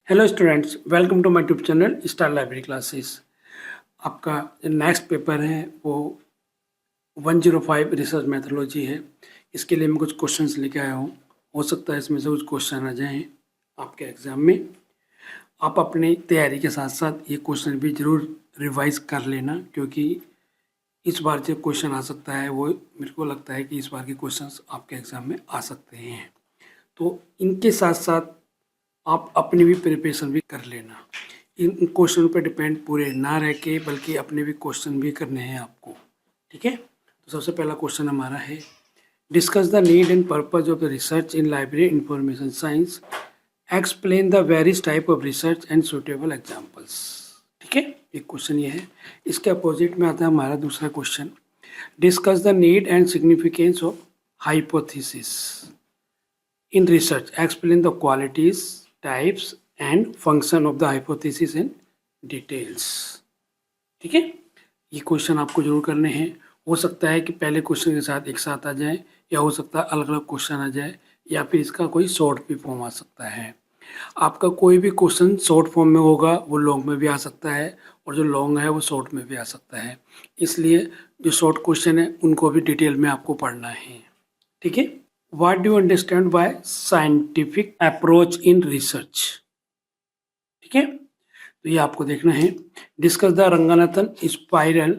Hello students, welcome to my YouTube channel star library classes. आपका next paper है वो 105 research mythology है। इसके लिए मैं कुछ क्वेश्चंस लेके आया हूँ। हो सकता है इसमें से कुछ क्वेश्चन आ जाएं आपके एग्ज़ाम में। आप अपनी तैयारी के साथ साथ ये क्वेश्चन भी ज़रूर रिवाइज कर लेना, क्योंकि इस बार जो क्वेश्चन आ सकता है वो मेरे को लगता है कि इस बार के क्वेश्चंस आपके एग्ज़ाम में आ सकते हैं। तो इनके साथ साथ आप अपनी भी प्रिपरेशन भी कर लेना। इन क्वेश्चन पे डिपेंड पूरे ना रह के, बल्कि अपने भी क्वेश्चन भी करने हैं आपको। ठीक है, तो सबसे पहला क्वेश्चन हमारा है, discuss the need and purpose of the research in library information science, explain the various type of research and suitable examples. ठीक है, एक क्वेश्चन ये है। इसके अपोजिट में आता है हमारा दूसरा question, discuss the need and significance of hypothesis in research, explain the qualities, types and function of the hypothesis in details। ठीक है, ये क्वेश्चन आपको जरूर करने हैं। हो सकता है कि पहले क्वेश्चन के साथ एक साथ आ जाए, या हो सकता है अलग अलग क्वेश्चन आ जाए, या फिर इसका कोई शॉर्ट भी फॉर्म आ सकता है। आपका कोई भी क्वेश्चन शॉर्ट फॉर्म में होगा वो लॉन्ग में भी आ सकता है, और जो लॉन्ग है वो शॉर्ट में भी आ सकता है। इसलिए जो शॉर्ट क्वेश्चन है उनको भी डिटेल में आपको पढ़ना है। ठीक है, What do you understand by scientific approach in research? ठीक है, तो ये आपको देखना है। Discuss the Ranganathan spiral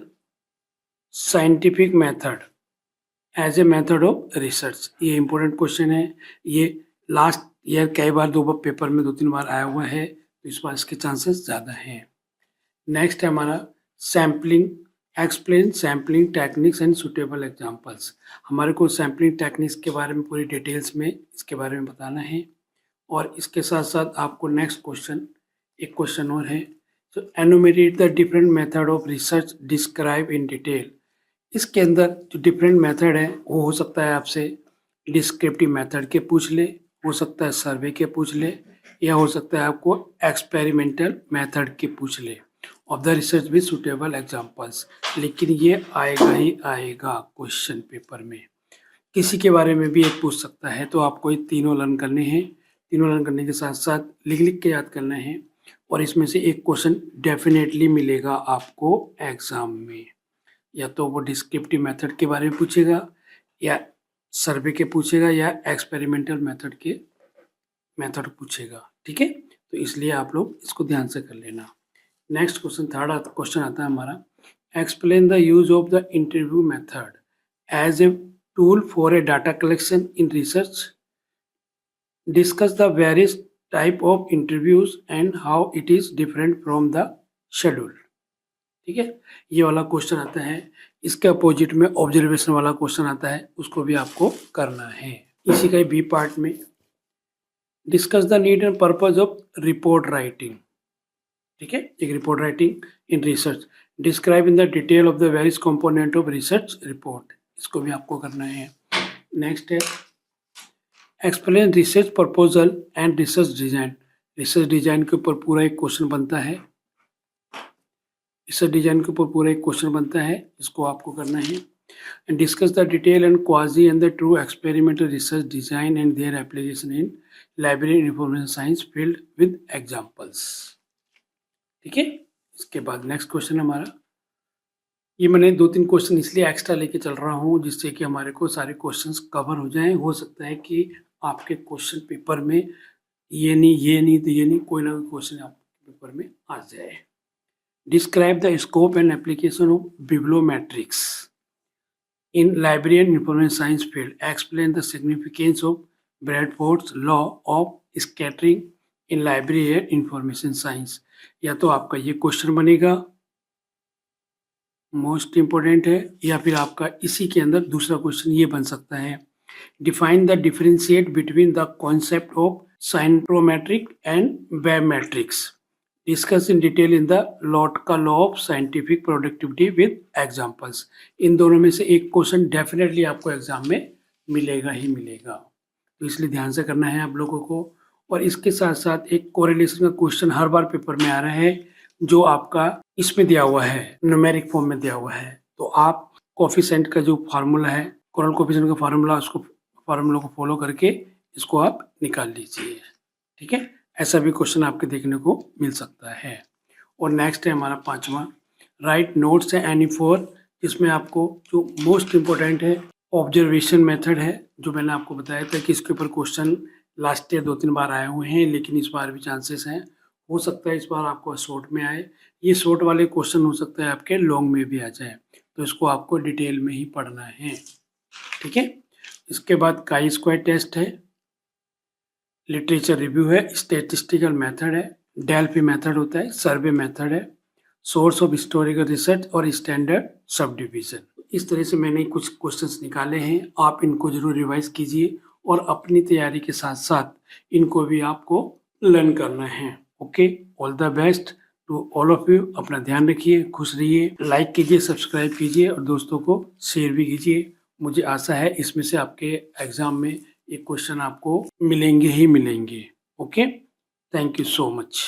scientific method as a method of research. ये इंपॉर्टेंट क्वेश्चन है। ये लास्ट ईयर कई बार दो बार पेपर में 2-3 बार आया हुआ है, तो इस बार इसके चांसेस ज़्यादा हैं। नेक्स्ट है हमारा sampling, explain sampling techniques and suitable examples. हमारे को सैम्पलिंग टेक्निक्स के बारे में पूरी डिटेल्स में इसके बारे में बताना है। और इसके साथ साथ आपको नेक्स्ट क्वेश्चन, एक क्वेश्चन और है, तो enumerate the different method of research describe in detail. इसके अंदर जो डिफरेंट मेथड है वो हो सकता है आपसे डिस्क्रिप्टिव मेथड के पूछ ले, हो सकता है सर्वे के पूछ ले, या हो सकता है आपको एक्सपेरिमेंटल मेथड के पूछ ले। Of the research with suitable examples, लेकिन ये आएगा ही आएगा क्वेश्चन पेपर में। किसी के बारे में भी एक पूछ सकता है, तो आपको ये तीनों लर्न करने हैं। तीनों लर्न करने के साथ साथ लिख लिख के याद करना है, और इसमें से एक क्वेश्चन डेफिनेटली मिलेगा आपको एग्जाम में। या तो वो डिस्क्रिप्टिव मेथड के बारे में पूछेगा, या सर्वे के पूछेगा, या एक्सपेरिमेंटल मेथड के मेथड पूछेगा। ठीक है, तो इसलिए आप लोग इसको ध्यान से कर लेना। नेक्स्ट क्वेश्चन, थर्ड क्वेश्चन आता है हमारा, explain the use of the interview method as a tool for a data collection in research, discuss the various type of interviews and how it is different from the schedule. ठीक है, ये वाला question आता है। इसके opposite में observation वाला question आता है, उसको भी आपको करना है। इसी का बी पार्ट में, discuss the need and purpose of report writing. ठीक है, एक report writing in research, describe in the detail of the various component of research report, इसको भी आपको करना है। नेक्स्ट है, explain research proposal and research design. Research design के ऊपर पूरा एक क्वेश्चन बनता है। रिसर्च डिजाइन के ऊपर पूरा एक क्वेश्चन बनता है, इसको आपको करना है। And discuss the detail and quasi and the true experimental research design and their application in library information science field with examples. ठीक है, इसके बाद नेक्स्ट क्वेश्चन हमारा, ये मैंने 2-3 क्वेश्चन इसलिए एक्स्ट्रा लेके चल रहा हूँ जिससे कि हमारे को सारे क्वेश्चंस कवर हो जाएं। हो सकता है कि आपके क्वेश्चन पेपर में ये नहीं तो ये नहीं, कोई ना कोई क्वेश्चन आपके पेपर में आ जाए। Describe the scope and application of bibliometrics in library and information science field, explain the significance of Bradford's law of scattering in library and information science. या तो आपका ये क्वेश्चन बनेगा, मोस्ट इंपॉर्टेंट है, या फिर आपका इसी के अंदर दूसरा क्वेश्चन ये बन सकता है, define the differentiate between the concept of scientometric and barometrics, discuss in detail in the Lotka law of scientific productivity with examples. इन दोनों में से एक क्वेश्चन डेफिनेटली आपको एग्जाम में मिलेगा ही मिलेगा, तो इसलिए ध्यान से करना है आप लोगों को। और इसके साथ साथ एक कोरिलेशन का क्वेश्चन हर बार पेपर में आ रहा है, जो आपका इसमें दिया हुआ है, न्यूमेरिक फॉर्म में दिया हुआ है। तो आप कोफिशिएंट का जो फार्मूला है, कोरल कोफिशिएंट का फार्मूला, उसको फार्मूला को फॉलो करके इसको आप निकाल लीजिए। ठीक है, ऐसा भी क्वेश्चन आपके देखने को मिल सकता है। और नेक्स्ट है हमारा 5वां, राइट नोट्स है एनी फॉर, जिसमें आपको जो मोस्ट इम्पोर्टेंट है ऑब्जर्वेशन मेथड है, जो मैंने आपको बताया था कि इसके ऊपर क्वेश्चन लास्ट ईयर 2-3 बार आए हुए हैं, लेकिन इस बार भी चांसेस हैं, हो सकता है इस बार आपको शॉर्ट में आए। ये शॉर्ट वाले क्वेश्चन हो सकता है आपके लॉन्ग में भी आ जाए, तो इसको आपको डिटेल में ही पढ़ना है, ठीक है। इसके बाद काई स्क्वायर टेस्ट है, लिटरेचर रिव्यू है, स्टैटिस्टिकल मेथड है, डेल्फी मेथड होता है, सर्वे मेथड है, सोर्स ऑफ हिस्टोरिकल रिसर्च और स्टैंडर्ड सब डिवीजन। इस तरह से मैंने कुछ क्वेश्चंस निकाले हैं, आप इनको जरूर रिवाइज कीजिए और अपनी तैयारी के साथ साथ इनको भी आपको लर्न करना है। Okay, all the best to all of you. अपना ध्यान रखिए, खुश रहिए, लाइक कीजिए, सब्सक्राइब कीजिए और दोस्तों को शेयर भी कीजिए। मुझे आशा है इसमें से आपके एग्जाम में ये क्वेश्चन आपको मिलेंगे ही मिलेंगे। Okay, thank you so much.